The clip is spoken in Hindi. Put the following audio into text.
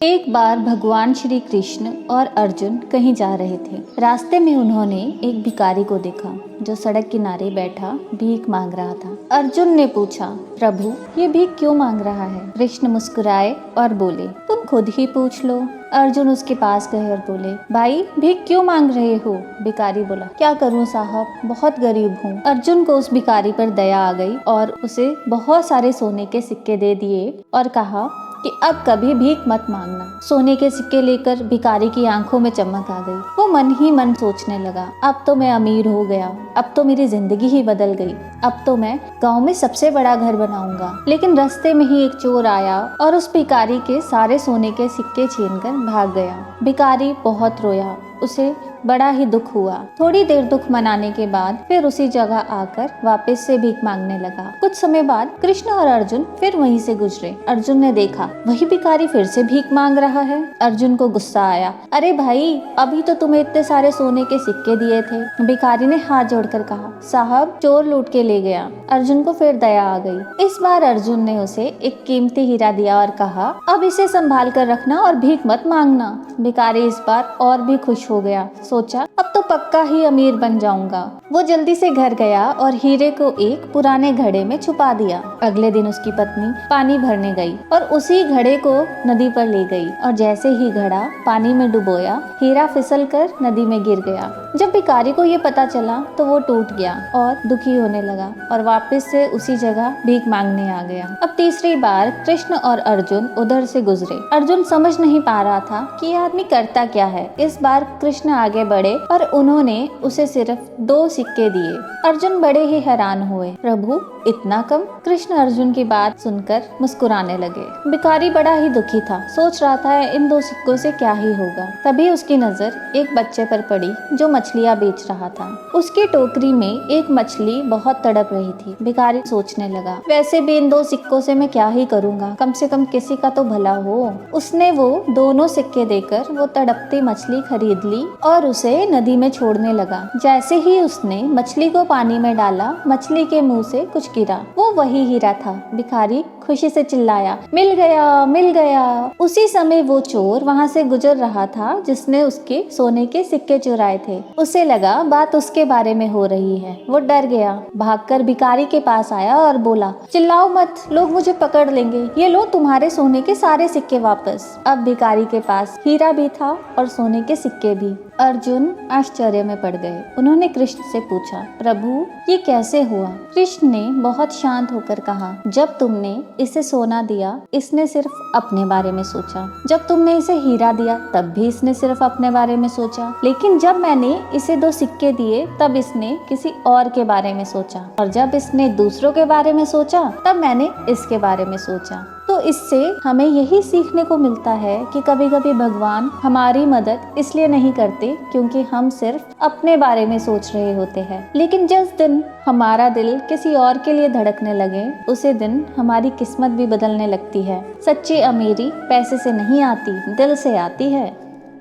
एक बार भगवान श्री कृष्ण और अर्जुन कहीं जा रहे थे। रास्ते में उन्होंने एक भिखारी को देखा जो सड़क किनारे बैठा भीख मांग रहा था। अर्जुन ने पूछा, प्रभु ये भीख क्यों मांग रहा है? कृष्ण मुस्कुराए और बोले, तुम खुद ही पूछ लो। अर्जुन उसके पास गए और बोले, भाई भीख क्यों मांग रहे हो? भिखारी बोला, क्या करूं साहब, बहुत गरीब हूँ। अर्जुन को उस भिखारी पर दया आ गई और उसे बहुत सारे सोने के सिक्के दे दिए और कहा कि अब कभी भीख मत मांगना। सोने के सिक्के लेकर भिखारी की आंखों में चमक आ गई। वो मन ही मन सोचने लगा, अब तो मैं अमीर हो गया, अब तो मेरी जिंदगी ही बदल गई, अब तो मैं गांव में सबसे बड़ा घर बनाऊंगा। लेकिन रास्ते में ही एक चोर आया और उस भिखारी के सारे सोने के सिक्के छीनकर भाग गया। भिखारी बहुत रोया, उसे बड़ा ही दुख हुआ। थोड़ी देर दुख मनाने के बाद फिर उसी जगह आकर वापस से भीख मांगने लगा। कुछ समय बाद कृष्ण और अर्जुन फिर वहीं से गुजरे। अर्जुन ने देखा वही भिखारी फिर से भीख मांग रहा है। अर्जुन को गुस्सा आया, अरे भाई अभी तो तुम्हें इतने सारे सोने के सिक्के दिए थे। भिखारी ने हाथ जोड़कर कहा, साहब चोर लूट के ले गया। अर्जुन को फिर दया आ गई। इस बार अर्जुन ने उसे एक कीमती हीरा दिया और कहा, अब इसे संभाल कर रखना और भीख मत मांगना। भिखारी इस बार और भी खुश हो गया, सोचा अब तो पक्का ही अमीर बन जाऊंगा। वो जल्दी से घर गया और हीरे को एक पुराने घड़े में छुपा दिया। अगले दिन उसकी पत्नी पानी भरने गई और उसी घड़े को नदी पर ले गई और जैसे ही घड़ा पानी में डुबोया, हीरा फिसलकर नदी में गिर गया। जब भिखारी को ये पता चला तो वो टूट गया और दुखी होने लगा और वापस से उसी जगह भीख मांगने आ गया। अब तीसरी बार कृष्ण और अर्जुन उधर से गुजरे। अर्जुन समझ नहीं पा रहा था कि ये आदमी करता क्या है। इस बार कृष्ण आगे बढ़े और उन्होंने उसे सिर्फ 2 सिक्के दिए। अर्जुन बड़े ही हैरान हुए, प्रभु इतना कम? कृष्ण अर्जुन की बात सुनकर मुस्कुराने लगे। भिखारी बड़ा ही दुखी था, सोच रहा था इन 2 सिक्कों से क्या ही होगा। तभी उसकी नजर एक बच्चे पर पड़ी जो मछलियाँ बेच रहा था। उसकी टोकरी में एक मछली बहुत तड़प रही थी। भिखारी सोचने लगा, वैसे भी इन 2 सिक्कों से मैं क्या ही करूँगा, कम से कम किसी का तो भला हो। उसने वो दोनों सिक्के देकर वो तड़पती मछली खरीद ली और उसे नदी में छोड़ने लगा। जैसे ही उसने मछली को पानी में डाला, मछली के मुंह से कुछ गिरा। वो वही हीरा था। भिखारी खुशी से चिल्लाया, मिल गया, मिल गया। उसी समय वो चोर वहाँ से गुजर रहा था जिसने उसके सोने के सिक्के चुराए थे। उसे लगा बात उसके बारे में हो रही है। वो डर गया, भागकर भिखारी के पास आया और बोला, चिल्लाओ मत, लोग मुझे पकड़ लेंगे। ये लो तुम्हारे सोने के सारे सिक्के वापस। अब भिखारी के पास हीरा भी था और सोने के सिक्के भी। अर्जुन आश्चर्य में पड़ गए। उन्होंने कृष्ण से पूछा, प्रभु ये कैसे हुआ? कृष्ण ने बहुत शांत होकर कहा, जब तुमने इसे सोना दिया इसने सिर्फ अपने बारे में सोचा, जब तुमने इसे हीरा दिया तब भी इसने सिर्फ अपने बारे में सोचा, लेकिन जब मैंने इसे 2 सिक्के दिए तब इसने किसी और के बारे में सोचा, और जब इसने दूसरों के बारे में सोचा तब मैंने इसके बारे में सोचा। तो इससे हमें यही सीखने को मिलता है कि कभी कभी भगवान हमारी मदद इसलिए नहीं करते क्योंकि हम सिर्फ अपने बारे में सोच रहे होते हैं, लेकिन जिस दिन हमारा दिल किसी और के लिए धड़कने लगे उसी दिन हमारी किस्मत भी बदलने लगती है। सच्ची अमीरी पैसे से नहीं आती, दिल से आती है।